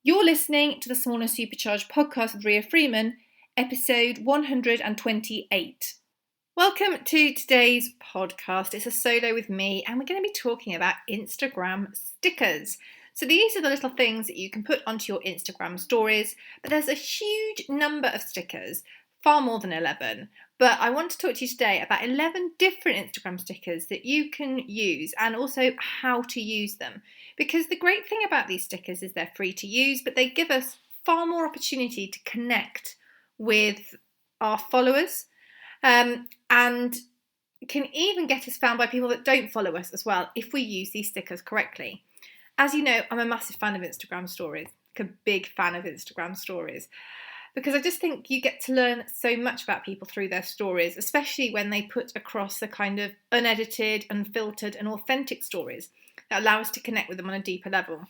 You're listening to the Small and Supercharged podcast with Ria Freeman, episode 128. Welcome to today's podcast. It's a solo with me, and we're going to be talking about Instagram stickers. So these are the little things that you can put onto your Instagram stories, but there's a huge number of stickers, far more than 11. But I want to talk to you today about 11 different Instagram stickers that you can use and also how to use them. Because the great thing about these stickers is they're free to use, but they give us far more opportunity to connect with our followers and can even get us found by people that don't follow us as well if we use these stickers correctly. As you know, I'm a massive fan of Instagram stories, like a big fan of Instagram stories. Because I just think you get to learn so much about people through their stories, especially when they put across the kind of unedited, unfiltered and authentic stories that allow us to connect with them on a deeper level.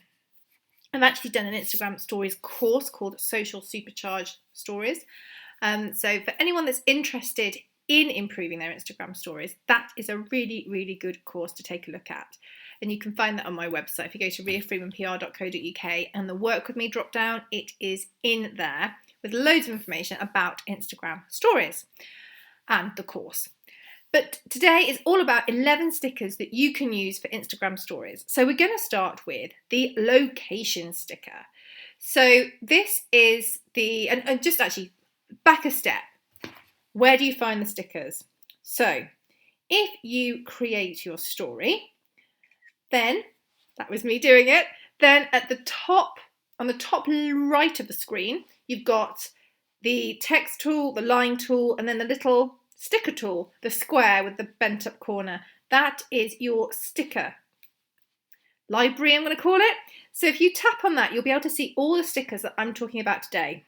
I've actually done an Instagram stories course called Social Supercharged Stories. So for anyone that's interested in improving their Instagram stories, that is a really, really good course to take a look at. And you can find that on my website. If you go to riafreemanpr.co.uk and the Work With Me drop down, it is in there with loads of information about Instagram stories and the course. But today is all about 11 stickers that you can use for Instagram stories. So we're going to start with the location sticker. So this is and just actually back a step. Where do you find the stickers? So if you create your story, then, that was me doing it, then at the top, on the top right of the screen, you've got the text tool, the line tool, and then the little sticker tool, the square with the bent up corner. That is your sticker library, I'm going to call it. So if you tap on that, you'll be able to see all the stickers that I'm talking about today.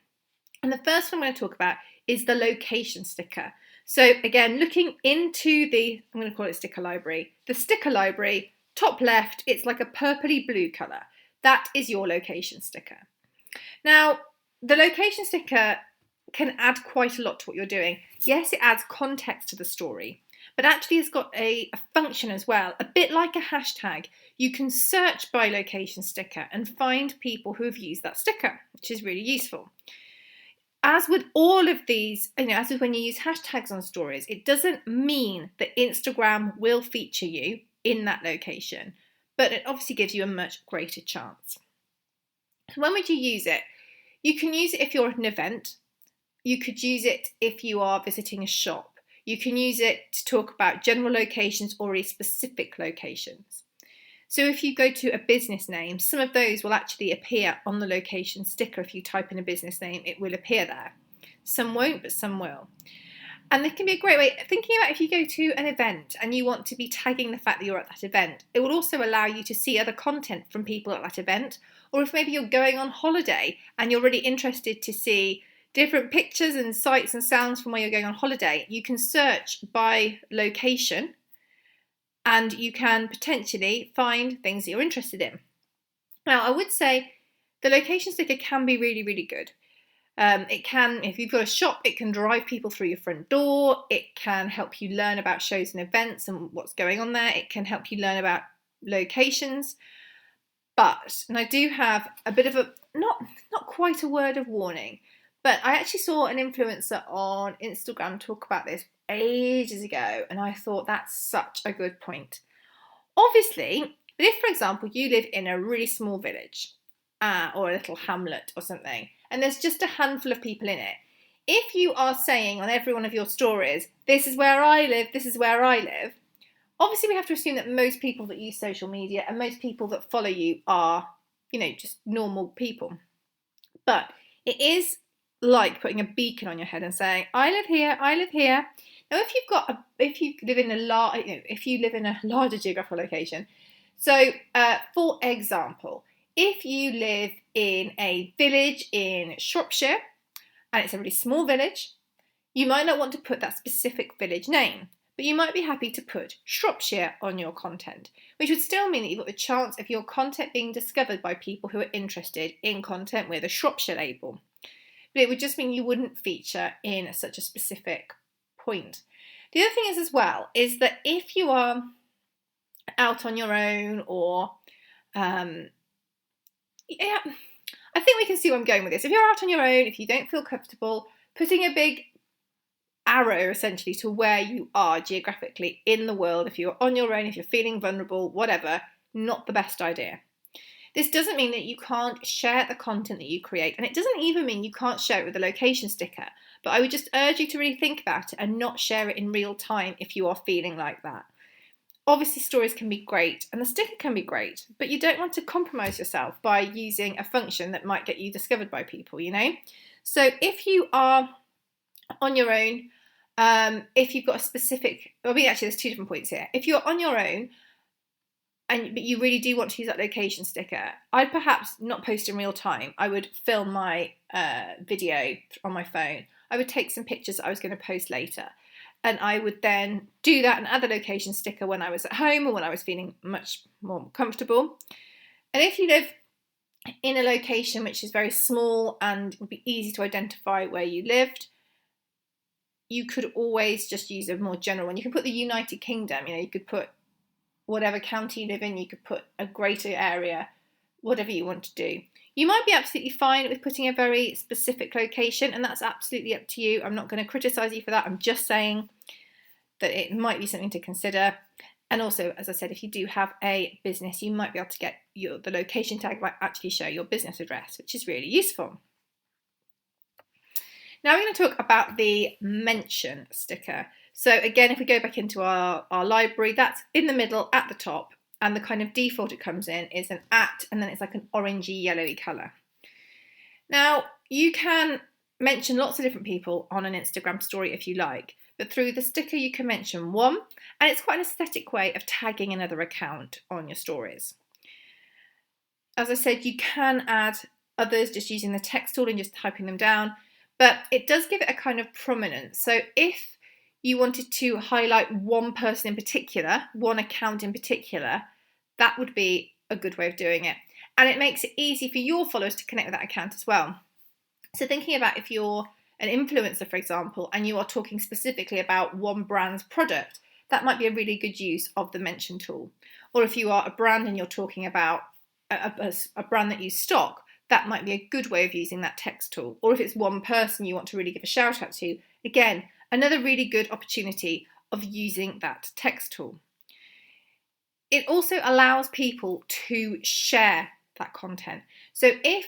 And the first one I'm going to talk about is the location sticker. So again, looking into I'm going to call it sticker library. The sticker library, top left, it's like a purpley blue colour. That is your location sticker. Now, the location sticker can add quite a lot to what you're doing. Yes, it adds context to the story, but actually it's got a function as well. A bit like a hashtag, you can search by location sticker and find people who have used that sticker, which is really useful. As with all of these, as with when you use hashtags on stories, it doesn't mean that Instagram will feature you in that location, but it obviously gives you a much greater chance. When would you use it? You can use it if you're at an event. You could use it if you are visiting a shop. You can use it to talk about general locations or specific locations. So if you go to a business name, some of those will actually appear on the location sticker. If you type in a business name, it will appear there. Some won't, but some will. And it can be a great way, thinking about if you go to an event and you want to be tagging the fact that you're at that event, it will also allow you to see other content from people at that event. Or if maybe you're going on holiday and you're really interested to see different pictures and sights and sounds from where you're going on holiday, you can search by location and you can potentially find things that you're interested in. Now, I would say the location sticker can be really, really good. It can, if you've got a shop, it can drive people through your front door. It can help you learn about shows and events and what's going on there. It can help you learn about locations. But, and I do have a bit of a, not quite a word of warning, but I actually saw an influencer on Instagram talk about this ages ago, and I thought that's such a good point. Obviously, if, for example, you live in a really small village or a little hamlet or something, and there's just a handful of people in it, if you are saying on every one of your stories, this is where I live, this is where I live, obviously we have to assume that most people that use social media and most people that follow you are, just normal people. But it is like putting a beacon on your head and saying, I live here, I live here. Now, if you live in a larger geographical location, so for example, if you live in a village in Shropshire and it's a really small village, you might not want to put that specific village name, but you might be happy to put Shropshire on your content, which would still mean that you've got the chance of your content being discovered by people who are interested in content with a Shropshire label. But it would just mean you wouldn't feature in such a specific point. The other thing is as well, is that if you are out on your own or I I think we can see where I'm going with this. If you're out on your own, if you don't feel comfortable, putting a big arrow essentially to where you are geographically in the world, if you're on your own, if you're feeling vulnerable, whatever, not the best idea. This doesn't mean that you can't share the content that you create, and it doesn't even mean you can't share it with a location sticker, but I would just urge you to really think about it and not share it in real time if you are feeling like that. Obviously, stories can be great and the sticker can be great, but you don't want to compromise yourself by using a function that might get you discovered by people, you know? So if you are on your own, if you've got a specific, actually there's two different points here. If you're on your own, but you really do want to use that location sticker, I'd perhaps not post in real time. I would film my video on my phone. I would take some pictures that I was going to post later. And I would then do that and add the location sticker when I was at home or when I was feeling much more comfortable. And if you live in a location which is very small and would be easy to identify where you lived, you could always just use a more general one. You can put the United Kingdom, you could put whatever county you live in, you could put a greater area, whatever you want to do. You might be absolutely fine with putting a very specific location, and that's absolutely up to you. I'm not going to criticise you for that. I'm just saying that it might be something to consider. And also, as I said, if you do have a business, you might be able to get the location tag might actually show your business address, which is really useful. Now we're going to talk about the mention sticker. So again, if we go back into our library, that's in the middle at the top. And the kind of default it comes in is an @ and then it's like an orangey yellowy colour. Now you can mention lots of different people on an Instagram story if you like, but through the sticker you can mention one, and it's quite an aesthetic way of tagging another account on your stories. As I said, you can add others just using the text tool and just typing them down, but it does give it a kind of prominence. So if you wanted to highlight one person in particular, one account in particular, that would be a good way of doing it. And it makes it easy for your followers to connect with that account as well. So thinking about if you're an influencer, for example, and you are talking specifically about one brand's product, that might be a really good use of the mention tool. Or if you are a brand and you're talking about a brand that you stock, that might be a good way of using that text tool. Or if it's one person you want to really give a shout out to, again, another really good opportunity of using that text tool. It also allows people to share that content. So if,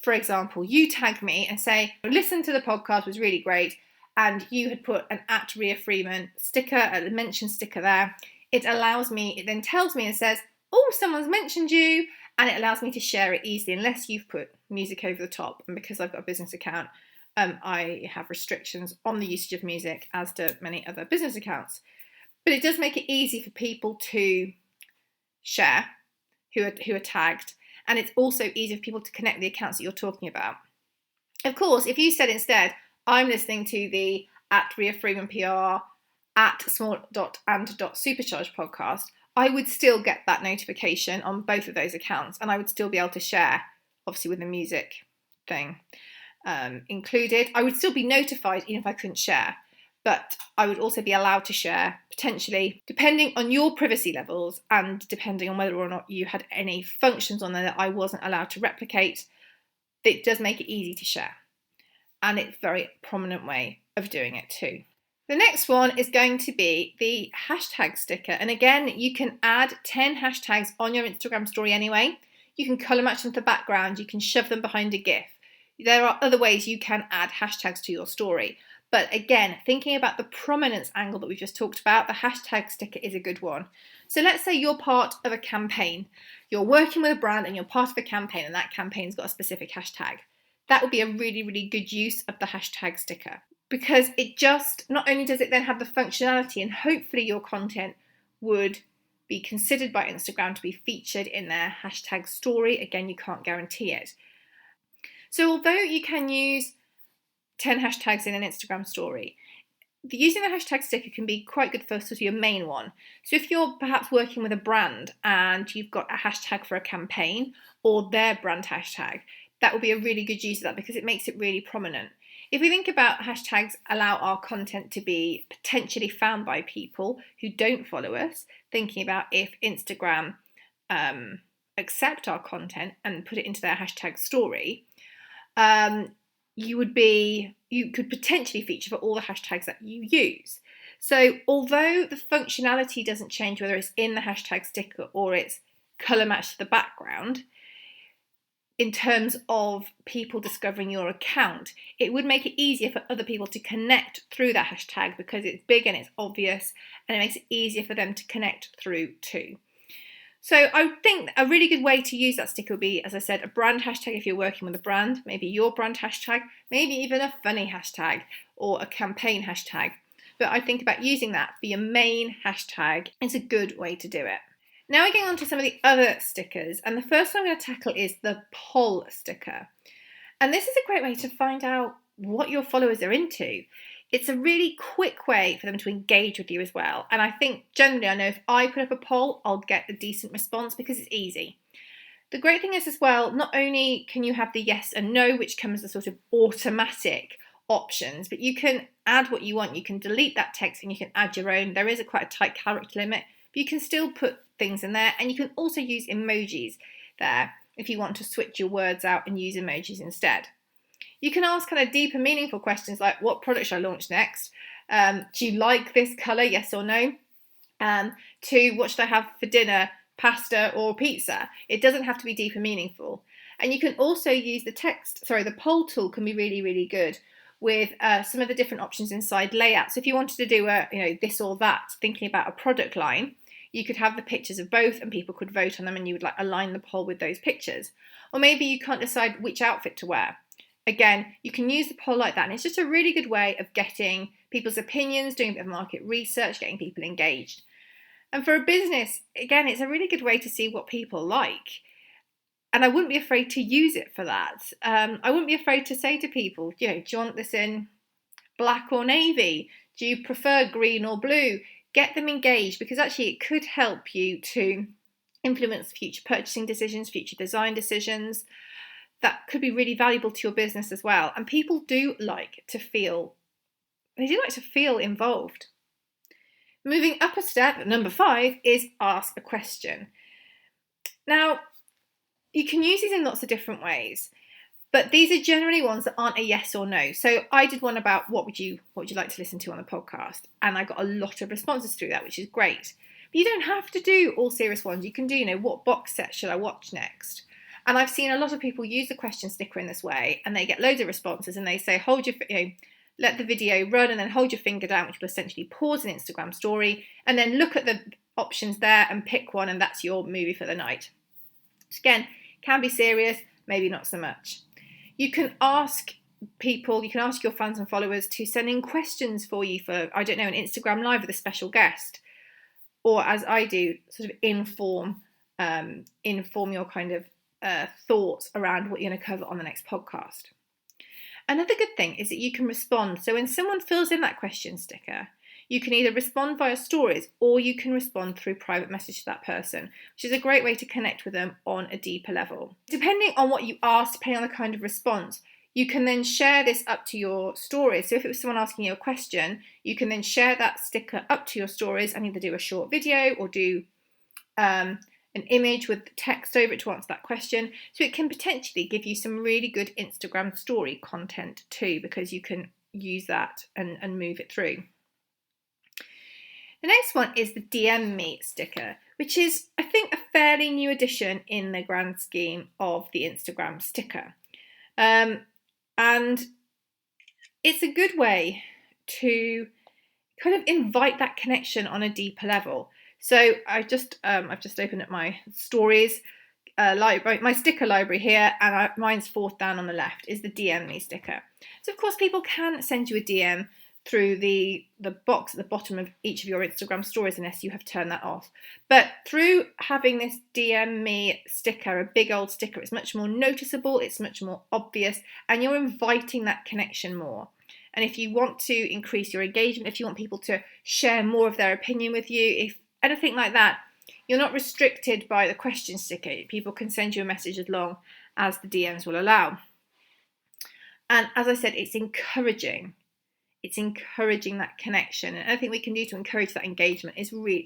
for example, you tag me and say, listen to the podcast, was really great, and you had put an @ Ria Freeman sticker, a mention sticker there, it then tells me and says, oh, someone's mentioned you, and it allows me to share it easily unless you've put music over the top. And because I've got a business account, I have restrictions on the usage of music, as do many other business accounts. But it does make it easy for people to share who are tagged, and it's also easy for people to connect the accounts that you're talking about. Of course, if you said instead, I'm listening to the @Ria Freeman PR, @small.and.supercharged podcast, I would still get that notification on both of those accounts, and I would still be able to share, obviously with the music thing included. I would still be notified even if I couldn't share, but I would also be allowed to share, potentially, depending on your privacy levels and depending on whether or not you had any functions on there that I wasn't allowed to replicate. It does make it easy to share, and it's a very prominent way of doing it too. The next one is going to be the hashtag sticker, and again, you can add 10 hashtags on your Instagram story anyway. You can colour match them to the background, you can shove them behind a GIF. There are other ways you can add hashtags to your story. But again, thinking about the prominence angle that we just talked about, the hashtag sticker is a good one. So let's say you're part of a campaign. You're working with a brand and you're part of a campaign, and that campaign's got a specific hashtag. That would be a really, really good use of the hashtag sticker, because it just, not only does it then have the functionality, and hopefully your content would be considered by Instagram to be featured in their hashtag story. Again, you can't guarantee it. So although you can use 10 hashtags in an Instagram story, using the hashtag sticker can be quite good for sort of your main one. So if you're perhaps working with a brand and you've got a hashtag for a campaign or their brand hashtag, that would be a really good use of that because it makes it really prominent. If we think about hashtags allow our content to be potentially found by people who don't follow us, thinking about if Instagram accept our content and put it into their hashtag story, you could potentially feature for all the hashtags that you use. So although the functionality doesn't change whether it's in the hashtag sticker or it's colour matched to the background, in terms of people discovering your account, it would make it easier for other people to connect through that hashtag because it's big and it's obvious, and it makes it easier for them to connect through too. So I think a really good way to use that sticker would be, as I said, a brand hashtag if you're working with a brand, maybe your brand hashtag, maybe even a funny hashtag or a campaign hashtag. But I think about using that for your main hashtag. It's a good way to do it. Now we're getting on to some of the other stickers, and the first one I'm going to tackle is the poll sticker. And this is a great way to find out what your followers are into. It's a really quick way for them to engage with you as well. And I think generally, I know if I put up a poll, I'll get a decent response because it's easy. The great thing is as well, not only can you have the yes and no, which comes as sort of automatic options, but you can add what you want. You can delete that text and you can add your own. There is quite a tight character limit, but you can still put things in there, and you can also use emojis there if you want to switch your words out and use emojis instead. You can ask kind of deeper, meaningful questions like, what product should I launch next? Do you like this colour, yes or no? To what should I have for dinner, pasta or pizza? It doesn't have to be deep and meaningful. And you can also use the poll tool can be really, really good with some of the different options inside layout. So if you wanted to do this or that, thinking about a product line, you could have the pictures of both and people could vote on them, and you would align the poll with those pictures. Or maybe you can't decide which outfit to wear. Again, you can use the poll like that, and it's just a really good way of getting people's opinions, doing a bit of market research, getting people engaged. And for a business, again, it's a really good way to see what people like. And I wouldn't be afraid to use it for that. I wouldn't be afraid to say to people, do you want this in black or navy? Do you prefer green or blue? Get them engaged, because actually it could help you to influence future purchasing decisions, future design decisions. That could be really valuable to your business as well. And people do like to feel involved. Moving up a step, number 5 is ask a question. Now, you can use these in lots of different ways, but these are generally ones that aren't a yes or no. So I did one about what would you like to listen to on the podcast, and I got a lot of responses through that, which is great. But you don't have to do all serious ones. You can do, what box set should I watch next? And I've seen a lot of people use the question sticker in this way, and they get loads of responses, and they say, let the video run and then hold your finger down, which will essentially pause an Instagram story, and then look at the options there and pick one, and that's your movie for the night. So again, can be serious, maybe not so much. You can ask your fans and followers to send in questions for you for, an Instagram Live with a special guest. Or as I do, sort of inform your kind of thoughts around what you're going to cover on the next podcast. Another good thing is that you can respond. So when someone fills in that question sticker, you can either respond via stories or you can respond through private message to that person, which is a great way to connect with them on a deeper level. Depending on what you ask, depending on the kind of response, you can then share this up to your stories. So if it was someone asking you a question, you can then share that sticker up to your stories and either do a short video or do an image with text over it to answer that question. So it can potentially give you some really good Instagram story content too, because you can use that and move it through. The next one is the DM me sticker, which is, I think, a fairly new addition in the grand scheme of the Instagram sticker. And it's a good way to kind of invite that connection on a deeper level. So I've just opened up my stories library, my sticker library here, and mine's 4th down on the left is the DM me sticker. So of course people can send you a DM through the box at the bottom of each of your Instagram stories unless you have turned that off. But through having this DM me sticker, a big old sticker, it's much more noticeable, it's much more obvious, and you're inviting that connection more. And if you want to increase your engagement, if you want people to share more of their opinion with you, if anything like that, you're not restricted by the question sticker. People can send you a message as long as the DMs will allow. And as I said, it's encouraging that connection, and anything we can do to encourage that engagement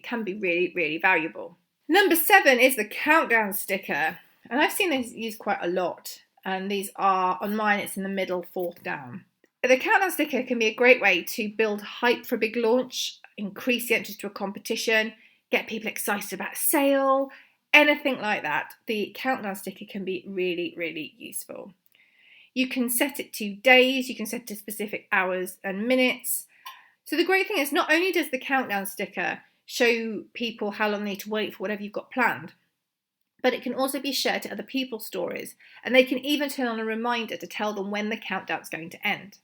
can be really, really valuable. Number 7 is the countdown sticker, and I've seen this used quite a lot. And these are, on mine, it's in the middle, fourth down. The countdown sticker can be a great way to build hype for a big launch, increase the entrance to a competition, get people excited about a sale, anything like that. The countdown sticker can be really, really useful. You can set it to days, you can set it to specific hours and minutes. So the great thing is, not only does the countdown sticker show people how long they need to wait for whatever you've got planned, but it can also be shared to other people's stories, and they can even turn on a reminder to tell them when the countdown's going to end.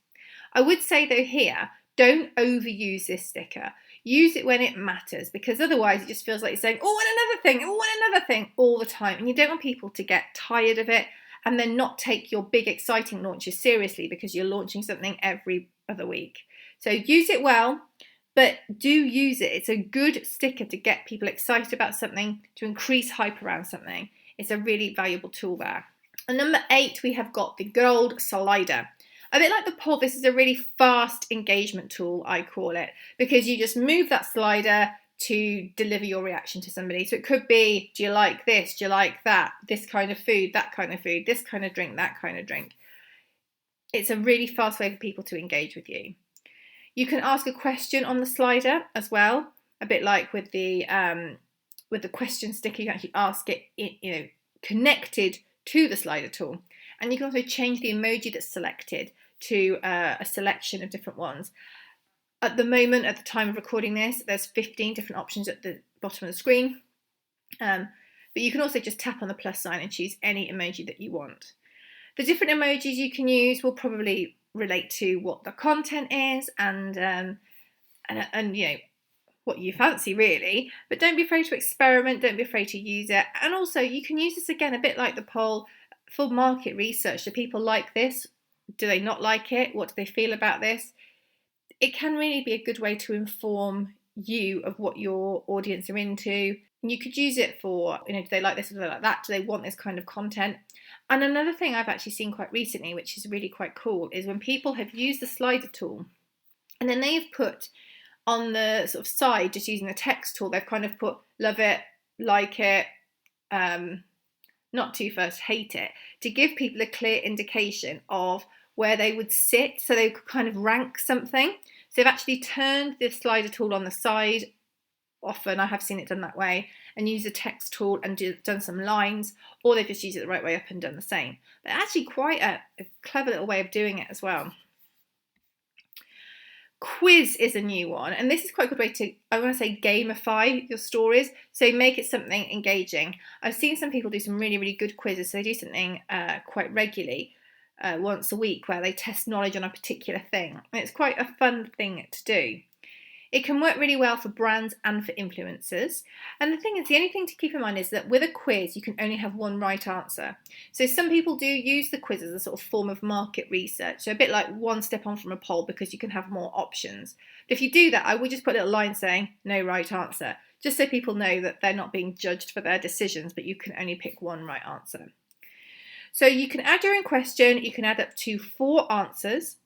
I would say though here, don't overuse this sticker. Use it when it matters, because otherwise it just feels like you're saying, oh, and another thing, oh, and another thing all the time, and you don't want people to get tired of it and then not take your big exciting launches seriously because you're launching something every other week. So use it well, but do use it. It's a good sticker to get people excited about something, to increase hype around something. It's a really valuable tool there. And number 8, we have got the gold slider. A bit like the poll, this is a really fast engagement tool, I call it, because you just move that slider to deliver your reaction to somebody. So it could be, do you like this? Do you like that? This kind of food, that kind of food, this kind of drink, that kind of drink. It's a really fast way for people to engage with you. You can ask a question on the slider as well, a bit like with the question sticker. You can actually ask it, connected to the slider tool, and you can also change the emoji that's selected to a selection of different ones. At the moment, at the time of recording this, there's 15 different options at the bottom of the screen, but you can also just tap on the plus sign and choose any emoji that you want. The different emojis you can use will probably relate to what the content is and what you fancy really, but don't be afraid to experiment, don't be afraid to use it. And also you can use this again, a bit like the poll, for market research. Do people like this? Do they not like it? What do they feel about this? It can really be a good way to inform you of what your audience are into. And you could use it for, do they like this or do they like that? Do they want this kind of content? And another thing I've actually seen quite recently, which is really quite cool, is when people have used the slider tool and then they've put on the sort of side, just using the text tool, they've kind of put love it, like it, not too fast, hate it, to give people a clear indication of where they would sit, so they could kind of rank something. So they've actually turned the slider tool on the side. Often I have seen it done that way, and use the text tool and done some lines, or they've just used it the right way up and done the same. But actually quite a clever little way of doing it as well. Quiz is a new one, and this is quite a good way to, I want to say, gamify your stories. So make it something engaging. I've seen some people do some really, really good quizzes. So they do something quite regularly, once a week, where they test knowledge on a particular thing. And it's quite a fun thing to do. It can work really well for brands and for influencers. And the thing is, the only thing to keep in mind is that with a quiz, you can only have one right answer. So some people do use the quiz as a sort of form of market research. So a bit like one step on from a poll, because you can have more options. But if you do that, I would just put a little line saying no right answer, just so people know that they're not being judged for their decisions, but you can only pick one right answer. So you can add your own question, you can add up to 4 answers.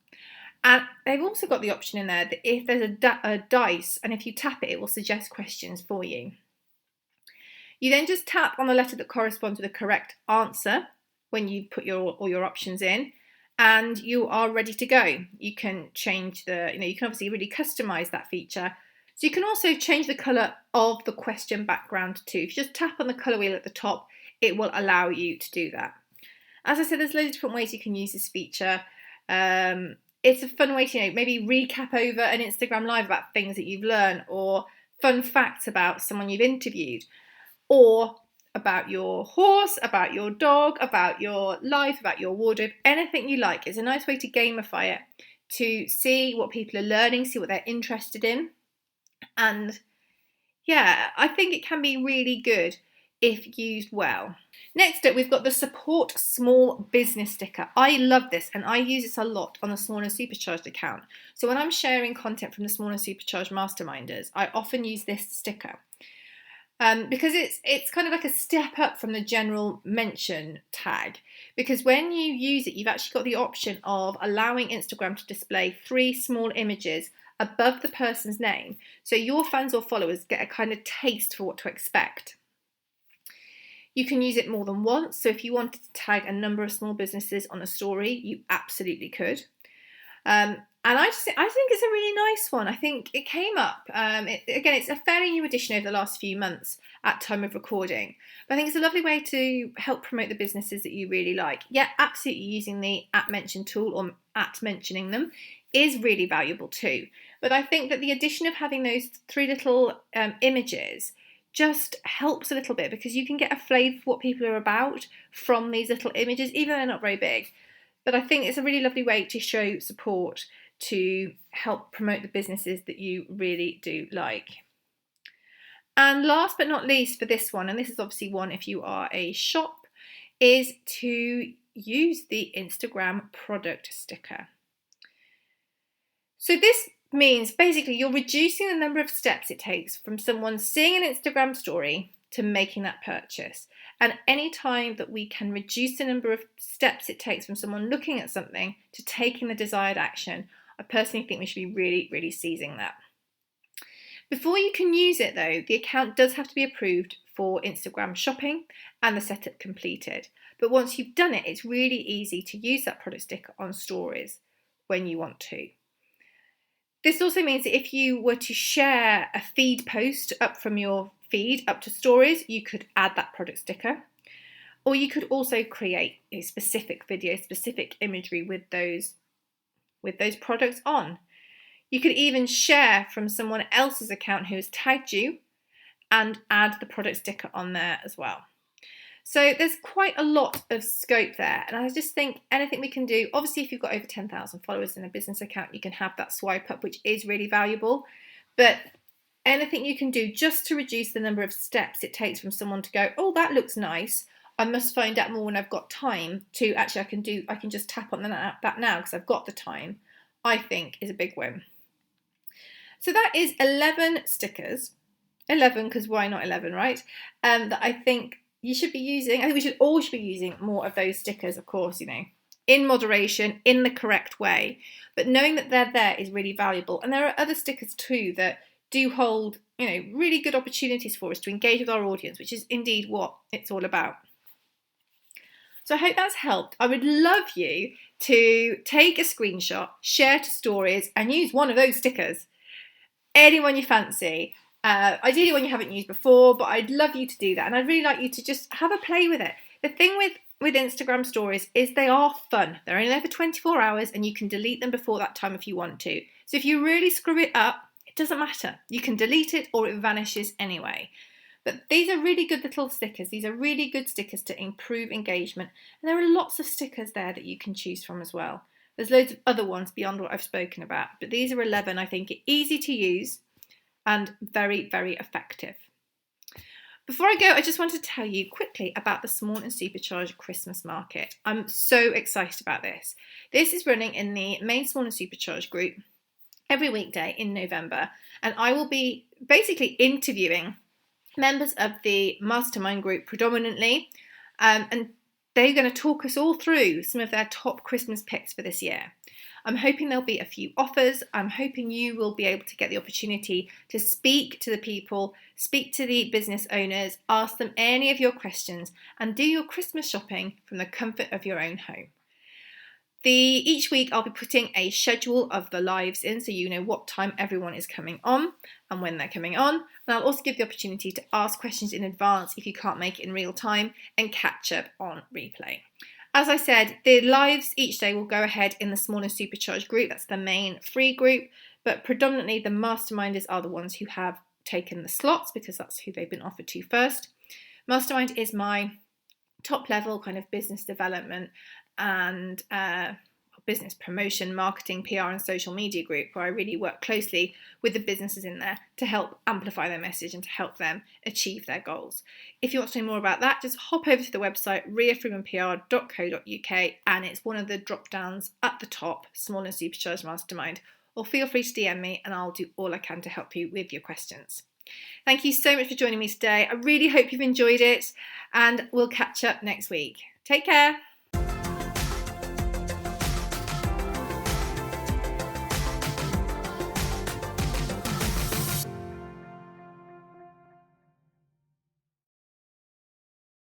And they've also got the option in there that if there's a dice, and if you tap it, it will suggest questions for you. You then just tap on the letter that corresponds to the correct answer when you put all your options in, and you are ready to go. You can change you can obviously really customize that feature. So you can also change the colour of the question background too. If you just tap on the colour wheel at the top, it will allow you to do that. As I said, there's loads of different ways you can use this feature. It's a fun way to maybe recap over an Instagram Live about things that you've learned, or fun facts about someone you've interviewed, or about your horse, about your dog, about your life, about your wardrobe, anything you like. It's a nice way to gamify it, to see what people are learning, see what they're interested in. And yeah, I think it can be really good if used well. Next up, we've got the Support Small Business sticker. I love this, and I use this a lot on the Small and Supercharged account. So when I'm sharing content from the Small and Supercharged Masterminders, I often use this sticker. Because it's kind of like a step up from the general mention tag. Because when you use it, you've actually got the option of allowing Instagram to display 3 small images above the person's name, so your fans or followers get a kind of taste for what to expect. You can use it more than once. So if you wanted to tag a number of small businesses on a story, you absolutely could. And I think it's a really nice one. I think it came up. Again, it's a fairly new addition over the last few months at time of recording. But I think it's a lovely way to help promote the businesses that you really like. Yeah, absolutely using the @mention tool or @mentioning them is really valuable too. But I think that the addition of having those 3 little images just helps a little bit, because you can get a flavour of what people are about from these little images, even though they're not very big. But I think it's a really lovely way to show support, to help promote the businesses that you really do like. And last but not least for this one, and this is obviously one if you are a shop, is to use the Instagram product sticker. So this means basically you're reducing the number of steps it takes from someone seeing an Instagram story to making that purchase. And any time that we can reduce the number of steps it takes from someone looking at something to taking the desired action, I personally think we should be really, really seizing that. Before you can use it though, the account does have to be approved for Instagram shopping and the setup completed. But once you've done it, it's really easy to use that product sticker on stories when you want to. This also means that if you were to share a feed post up from your feed up to stories, you could add that product sticker. Or you could also create a specific video, specific imagery with those products on. You could even share from someone else's account who has tagged you and add the product sticker on there as well. So there's quite a lot of scope there. And I just think anything we can do, obviously if you've got over 10,000 followers in a business account, you can have that swipe up, which is really valuable. But anything you can do just to reduce the number of steps it takes from someone to go, oh, that looks nice, I must find out more when I've got time, to actually I can just tap on that now because I've got the time, I think is a big win. So that is 11 stickers, 11 because why not 11, right? That I think you should be using. I think we should all be using more of those stickers, of course, in moderation, in the correct way. But knowing that they're there is really valuable. And there are other stickers too that do hold, really good opportunities for us to engage with our audience, which is indeed what it's all about. So I hope that's helped. I would love you to take a screenshot, share to stories, and use one of those stickers. Anyone you fancy. Ideally one you haven't used before, but I'd love you to do that. And I'd really like you to just have a play with it. The thing with Instagram stories is they are fun. They're only there for 24 hours and you can delete them before that time if you want to. So if you really screw it up, it doesn't matter. You can delete it or it vanishes anyway. But these are really good little stickers. These are really good stickers to improve engagement. And there are lots of stickers there that you can choose from as well. There's loads of other ones beyond what I've spoken about. But these are 11, I think, easy to use and very, very effective. Before I go, I just want to tell you quickly about the Small and Supercharged Christmas Market. I'm so excited about this. This is running in the main Small and Supercharged group every weekday in November. And I will be basically interviewing members of the mastermind group predominantly, and they're going to talk us all through some of their top Christmas picks for this year. I'm hoping there'll be a few offers. I'm hoping you will be able to get the opportunity to speak to the people, speak to the business owners, ask them any of your questions, and do your Christmas shopping from the comfort of your own home. Each week I'll be putting a schedule of the lives in so you know what time everyone is coming on and when they're coming on. And I'll also give the opportunity to ask questions in advance if you can't make it in real time and catch up on replay. As I said, the lives each day will go ahead in the Small and Supercharged group. That's the main free group, but predominantly the masterminders are the ones who have taken the slots because that's who they've been offered to first. Mastermind is my top level kind of business development and business promotion, marketing, PR and social media group where I really work closely with the businesses in there to help amplify their message and to help them achieve their goals. If you want to know more about that, just hop over to the website riafreemanpr.co.uk and it's one of the drop downs at the top, Small and Supercharged Mastermind, or feel free to DM me and I'll do all I can to help you with your questions. Thank you so much for joining me today. I really hope you've enjoyed it and we'll catch up next week. Take care.